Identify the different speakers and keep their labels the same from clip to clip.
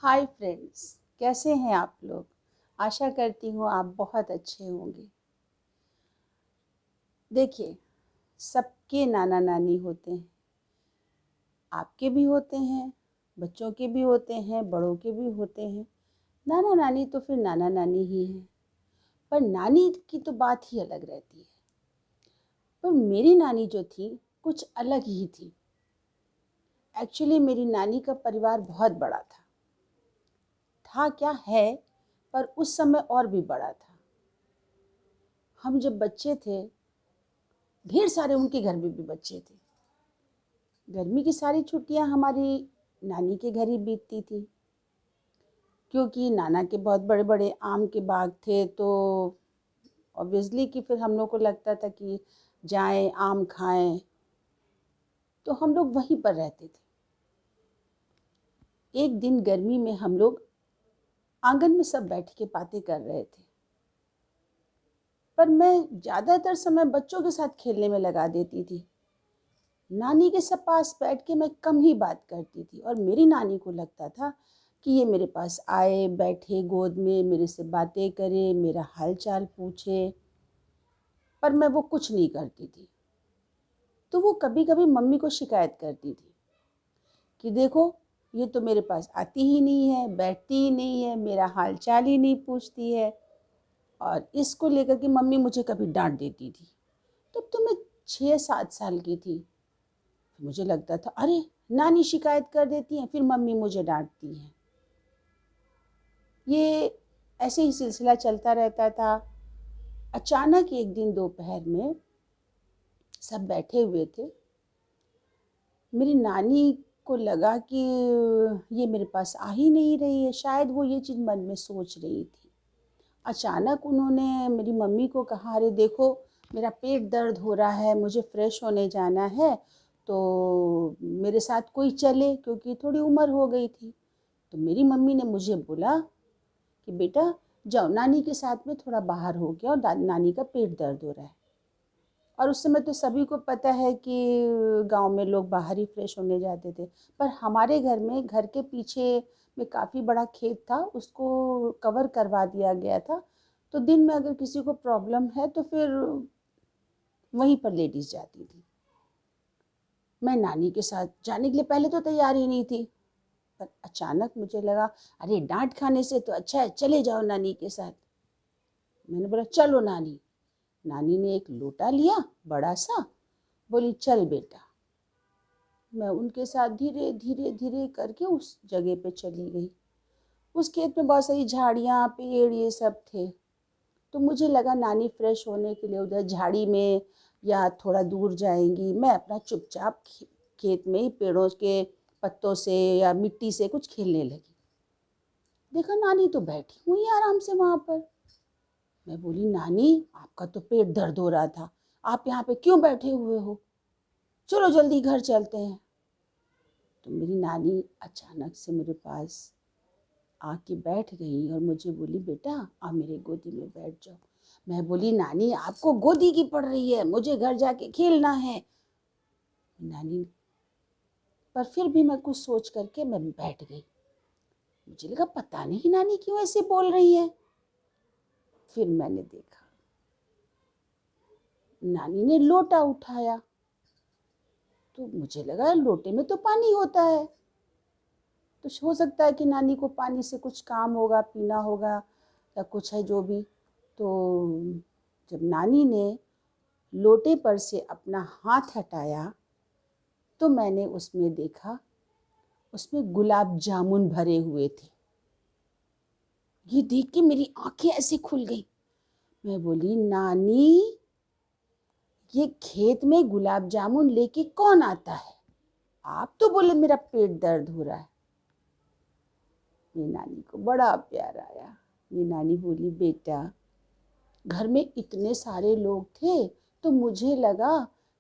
Speaker 1: Hi friends, कैसे हैं आप लोग। आशा करती हूँ आप बहुत अच्छे होंगे। देखिए, सबके नाना नानी होते हैं। आपके भी होते हैं, बच्चों के भी होते हैं, बड़ों के भी होते हैं। नाना नानी तो फिर नाना नानी ही हैं, पर नानी की तो बात ही अलग रहती है। पर मेरी नानी जो थी कुछ अलग ही थी। एक्चुअली मेरी नानी का परिवार बहुत बड़ा था क्या है, पर उस समय और भी बड़ा था। हम जब बच्चे थे, ढेर सारे उनके घर में भी बच्चे थे। गर्मी की सारी छुट्टियां हमारी नानी के घर ही बीतती थी, क्योंकि नाना के बहुत बड़े बड़े आम के बाग थे। तो ऑब्वियसली कि फिर हम लोग को लगता था कि जाएं आम खाएं, तो हम लोग वहीं पर रहते थे। एक दिन गर्मी में हम लोग आंगन में सब बैठ के बातें कर रहे थे, पर मैं ज़्यादातर समय बच्चों के साथ खेलने में लगा देती थी। नानी के सब पास बैठ के मैं कम ही बात करती थी, और मेरी नानी को लगता था कि ये मेरे पास आए, बैठे गोद में, मेरे से बातें करे, मेरा हाल चाल पूछे, पर मैं वो कुछ नहीं करती थी। तो वो कभी कभी मम्मी को शिकायत करती थी कि देखो, ये तो मेरे पास आती ही नहीं है, बैठती ही नहीं है, मेरा हाल चाल ही नहीं पूछती है। और इसको लेकर के मम्मी मुझे कभी डांट देती थी। तब तो मैं 6-7 साल की थी। मुझे लगता था, अरे नानी शिकायत कर देती हैं, फिर मम्मी मुझे डांटती हैं। ये ऐसे ही सिलसिला चलता रहता था। अचानक एक दिन दोपहर में सब बैठे हुए थे। मेरी नानी को लगा कि ये मेरे पास आ ही नहीं रही है, शायद वो ये चीज़ मन में सोच रही थी। अचानक उन्होंने मेरी मम्मी को कहा, अरे देखो, मेरा पेट दर्द हो रहा है, मुझे फ्रेश होने जाना है, तो मेरे साथ कोई चले, क्योंकि थोड़ी उम्र हो गई थी। तो मेरी मम्मी ने मुझे बोला कि बेटा जाओ, नानी के साथ में थोड़ा बाहर हो गया और नानी का पेट दर्द हो रहा है। और उस समय तो सभी को पता है कि गांव में लोग बाहर ही फ्रेश होने जाते थे। पर हमारे घर में, घर के पीछे में काफ़ी बड़ा खेत था, उसको कवर करवा दिया गया था। तो दिन में अगर किसी को प्रॉब्लम है तो फिर वहीं पर लेडीज जाती थी। मैं नानी के साथ जाने के लिए पहले तो तैयार ही नहीं थी, पर अचानक मुझे लगा, अरे डांट खाने से तो अच्छा है चले जाओ नानी के साथ। मैंने बोला चलो नानी। नानी ने एक लोटा लिया बड़ा सा, बोली चल बेटा। मैं उनके साथ धीरे धीरे धीरे करके उस जगह पे चली गई। उस खेत में बहुत सारी झाड़ियाँ, पेड़, ये सब थे। तो मुझे लगा नानी फ्रेश होने के लिए उधर झाड़ी में या थोड़ा दूर जाएंगी। मैं अपना चुपचाप खेत में ही पेड़ों के पत्तों से या मिट्टी से कुछ खेलने लगी। देखा नानी तो बैठी हुई आराम से वहाँ पर। मैं बोली, नानी आपका तो पेट दर्द हो रहा था, आप यहाँ पे क्यों बैठे हुए हो, चलो जल्दी घर चलते हैं। तो मेरी नानी अचानक से मेरे पास आके बैठ गई और मुझे बोली, बेटा आप मेरे गोदी में बैठ जाओ। मैं बोली, नानी आपको गोदी की पड़ रही है, मुझे घर जाके खेलना है। नानी, पर फिर भी मैं कुछ सोच करके मैं बैठ गई। मुझे लगा पता नहीं नानी क्यों ऐसे बोल रही है। फिर मैंने देखा, नानी ने लोटा उठाया, तो मुझे लगा लोटे में तो पानी होता है, तो हो सकता है कि नानी को पानी से कुछ काम होगा, पीना होगा या कुछ है जो भी। तो जब नानी ने लोटे पर से अपना हाथ हटाया, तो मैंने उसमें देखा, उसमें गुलाब जामुन भरे हुए थे। ये देख के मेरी आंखें ऐसे खुल गई। मैं बोली, नानी ये खेत में गुलाब जामुन लेके कौन आता है, आप तो बोले मेरा पेट दर्द हो रहा है। मेरी नानी को बड़ा प्यार आया। मेरी नानी बोली, बेटा घर में इतने सारे लोग थे, तो मुझे लगा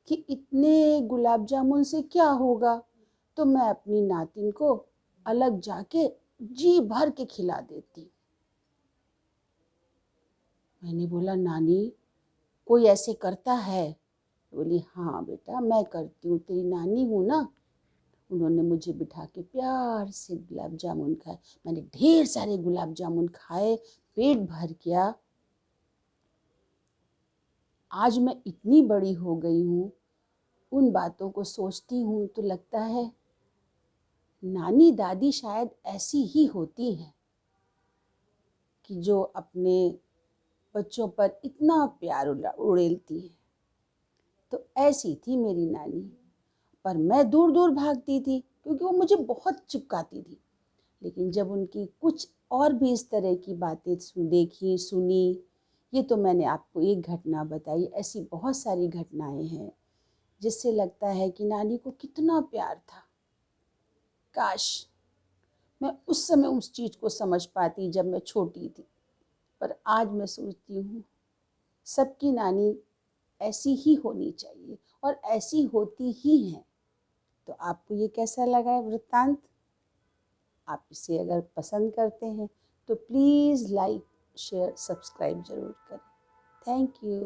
Speaker 1: कि इतने गुलाब जामुन से क्या होगा, तो मैं अपनी नातिन को अलग जाके जी भर के खिला देती। मैंने बोला, नानी कोई ऐसे करता है? बोली, हाँ बेटा मैं करती हूँ, तेरी नानी हूँ ना। उन्होंने मुझे बिठा के प्यार से गुलाब जामुन खाए। मैंने ढेर सारे गुलाब जामुन खाए, पेट भर गया। आज मैं इतनी बड़ी हो गई हूँ, उन बातों को सोचती हूँ तो लगता है नानी दादी शायद ऐसी ही होती हैं कि जो अपने बच्चों पर इतना प्यार उड़ेलती हैं। तो ऐसी थी मेरी नानी, पर मैं दूर दूर भागती थी क्योंकि वो मुझे बहुत चिपकाती थी। लेकिन जब उनकी कुछ और भी इस तरह की बातें देखी सुनी, ये तो मैंने आपको एक घटना बताई, ऐसी बहुत सारी घटनाएं हैं जिससे लगता है कि नानी को कितना प्यार था। काश मैं उस समय उस चीज़ को समझ पाती जब मैं छोटी थी। पर आज मैं सोचती हूँ सबकी नानी ऐसी ही होनी चाहिए और ऐसी होती ही हैं। तो आपको ये कैसा लगा वृत्तांत? आप इसे अगर पसंद करते हैं तो प्लीज़ लाइक शेयर सब्सक्राइब ज़रूर करें। Thank you.